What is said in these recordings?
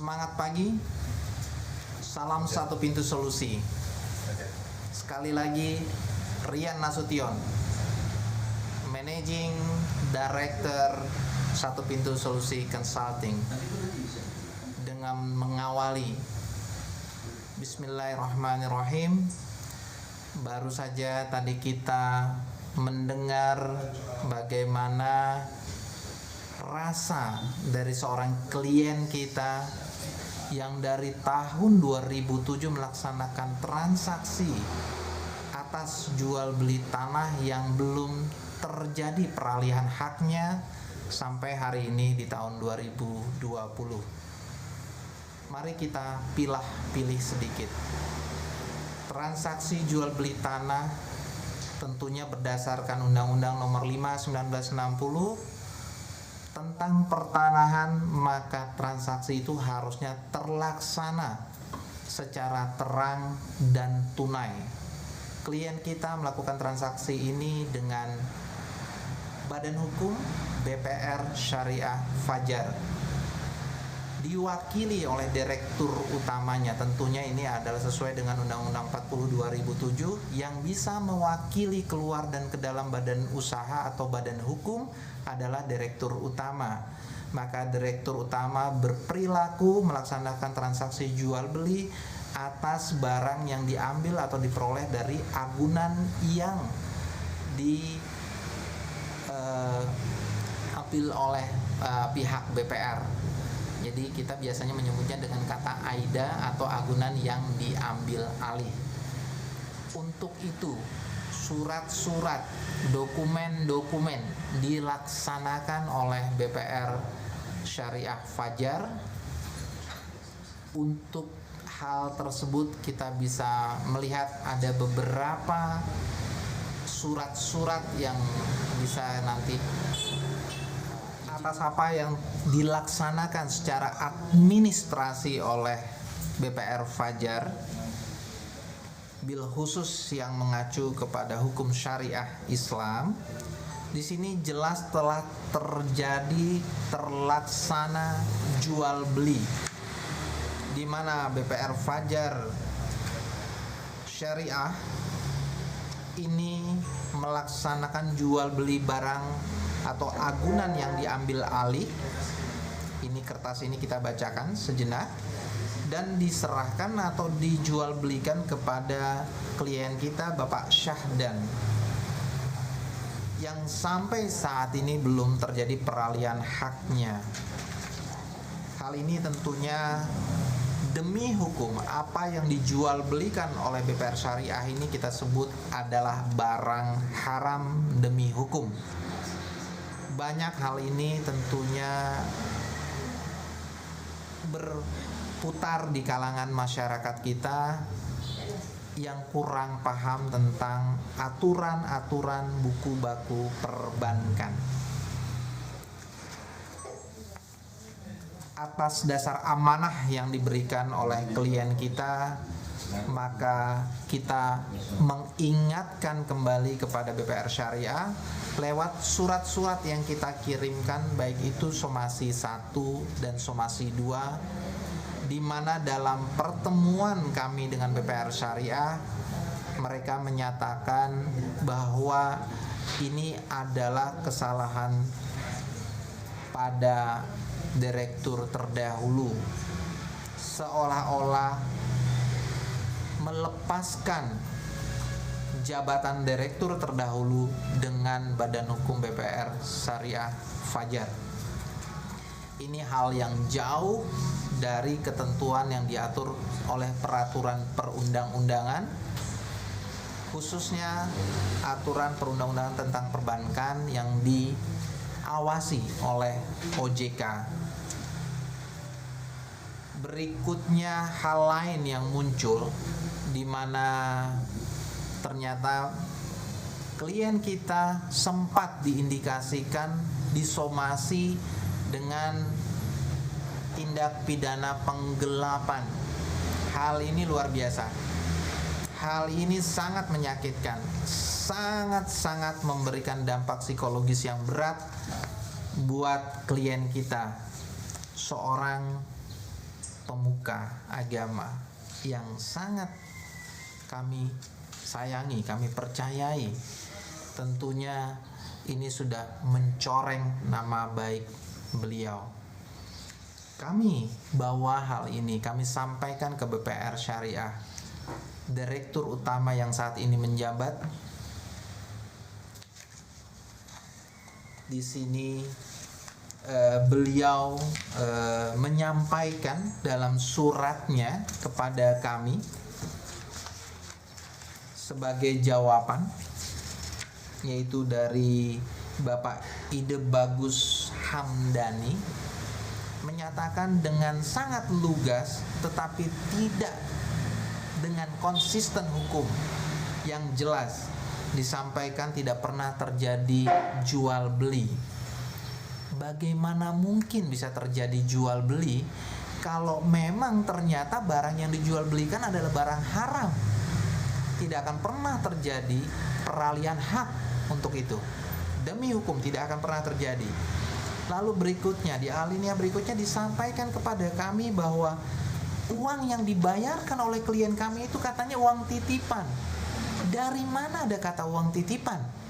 Semangat pagi, salam satu pintu solusi. Sekali lagi, Rian Nasution, Managing Director Satu Pintu Solusi Consulting, dengan mengawali Bismillahirrahmanirrahim. Baru saja tadi kita mendengar bagaimana rasa dari seorang klien kita yang dari tahun 2007 melaksanakan transaksi atas jual beli tanah yang belum terjadi peralihan haknya sampai hari ini di tahun 2020. Mari kita pilih sedikit. Transaksi jual beli tanah tentunya berdasarkan Undang-Undang Nomor 5 1960 tentang pertanahan, maka transaksi itu harusnya terlaksana secara terang dan tunai. Klien kita melakukan transaksi ini dengan Badan Hukum BPR Syariah Fajar, diwakili oleh direktur utamanya. Tentunya ini adalah sesuai dengan Undang-Undang 40 2007 yang bisa mewakili keluar dan ke dalam badan usaha atau badan hukum adalah direktur utama. Maka direktur utama berperilaku melaksanakan transaksi jual beli atas barang yang diambil atau diperoleh dari agunan yang diambil oleh pihak BPR. Jadi kita biasanya menyebutnya dengan kata AIDA atau agunan yang diambil alih. Untuk itu, surat-surat, dokumen-dokumen dilaksanakan oleh BPR Syariah Fajar. Untuk hal tersebut kita bisa melihat ada beberapa surat-surat yang bisa nanti atas apa yang dilaksanakan secara administrasi oleh BPR Fajar, bil khusus yang mengacu kepada hukum syariah Islam. Di sini jelas telah terlaksana jual beli, di mana BPR Fajar Syariah ini melaksanakan jual beli barang atau agunan yang diambil alih. Ini kertas ini kita bacakan sejenak dan diserahkan atau dijual belikan kepada klien kita Bapak Syahdan, yang sampai saat ini belum terjadi peralihan haknya. Hal ini tentunya demi hukum. Apa yang dijual belikan oleh BPR Syariah ini kita sebut adalah barang haram demi hukum. Banyak hal ini tentunya berputar di kalangan masyarakat kita yang kurang paham tentang aturan-aturan buku baku perbankan. Atas dasar amanah yang diberikan oleh klien kita, maka kita mengingatkan kembali kepada BPR Syariah lewat surat-surat yang kita kirimkan, baik itu somasi 1 dan somasi 2, di mana dalam pertemuan kami dengan BPR Syariah mereka menyatakan bahwa ini adalah kesalahan pada direktur terdahulu, seolah-olah melepaskan jabatan direktur terdahulu dengan Badan Hukum BPR Syariah Fajar. Ini hal yang jauh dari ketentuan yang diatur oleh peraturan perundang-undangan, khususnya aturan perundang-undangan tentang perbankan yang diawasi oleh OJK. Berikutnya hal lain yang muncul, di mana ternyata klien kita sempat diindikasikan disomasi dengan tindak pidana penggelapan. Hal ini luar biasa. Hal ini sangat menyakitkan, sangat-sangat memberikan dampak psikologis yang berat buat klien kita. Seorang pemuka agama yang sangat kami sayangi, kami percayai. Tentunya ini sudah mencoreng nama baik beliau. Kami bawa hal ini, kami sampaikan ke BPR Syariah. Direktur utama yang saat ini menjabat di sini, beliau menyampaikan dalam suratnya kepada kami sebagai jawaban, yaitu dari Bapak Ide Bagus Hamdani, menyatakan dengan sangat lugas tetapi tidak dengan konsisten hukum yang jelas, disampaikan tidak pernah terjadi jual beli. Bagaimana mungkin bisa terjadi jual beli kalau memang ternyata barang yang dijual belikan adalah barang haram? Tidak akan pernah terjadi peralihan hak untuk itu. Demi hukum tidak akan pernah terjadi. Lalu berikutnya, di alinea berikutnya disampaikan kepada kami bahwa uang yang dibayarkan oleh klien kami itu katanya uang titipan. Dari mana ada kata uang titipan?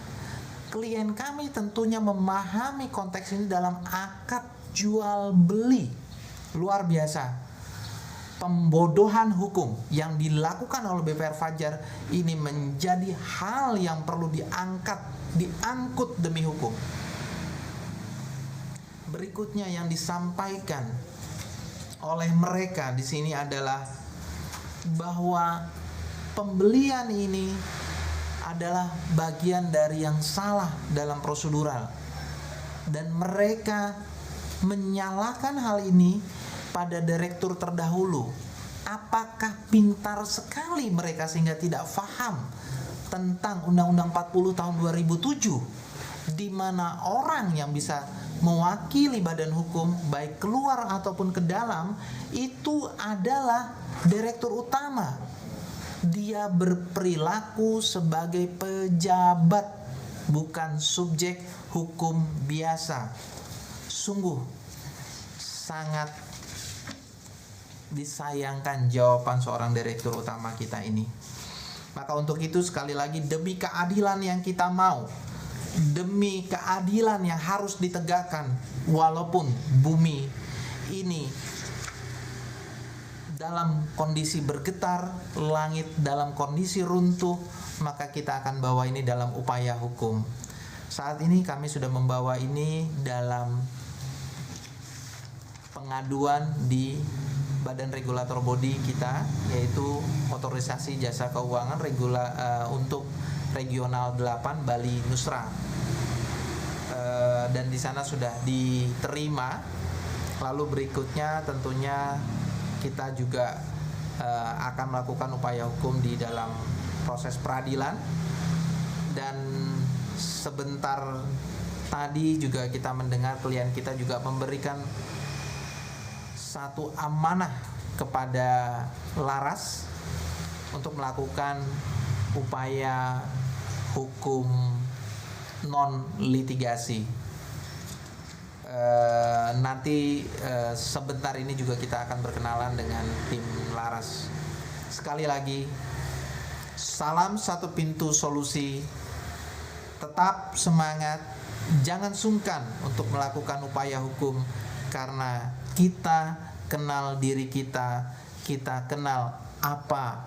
Klien kami tentunya memahami konteks ini dalam akad jual beli. Luar biasa. Pembodohan hukum yang dilakukan oleh BPR Fajar ini menjadi hal yang perlu diangkut demi hukum. Berikutnya yang disampaikan oleh mereka di sini adalah bahwa pembelian ini adalah bagian dari yang salah dalam prosedural, dan mereka menyalahkan hal ini pada direktur terdahulu. Apakah pintar sekali mereka sehingga tidak paham tentang Undang-Undang 40 tahun 2007, di mana orang yang bisa mewakili badan hukum baik keluar ataupun ke dalam itu adalah direktur utama. Dia berperilaku sebagai pejabat, bukan subjek hukum biasa. Sungguh sangat disayangkan jawaban seorang direktur utama kita ini. Maka untuk itu sekali lagi, demi keadilan yang kita mau, demi keadilan yang harus ditegakkan walaupun bumi ini dalam kondisi bergetar, langit dalam kondisi runtuh, maka kita akan bawa ini dalam upaya hukum. Saat ini kami sudah membawa ini dalam pengaduan di Badan Regulator Body kita, yaitu Otorisasi Jasa Keuangan untuk Regional 8 Bali Nusra, dan di sana sudah diterima. Lalu berikutnya tentunya kita juga akan melakukan upaya hukum di dalam proses peradilan. Dan sebentar tadi juga kita mendengar klien kita juga memberikan satu amanah kepada Laras untuk melakukan upaya hukum non litigasi. Nanti sebentar ini juga kita akan berkenalan dengan tim Laras. Sekali lagi, salam satu pintu solusi. Tetap semangat, jangan sungkan untuk melakukan upaya hukum, karena kita kenal diri kita, kita kenal apa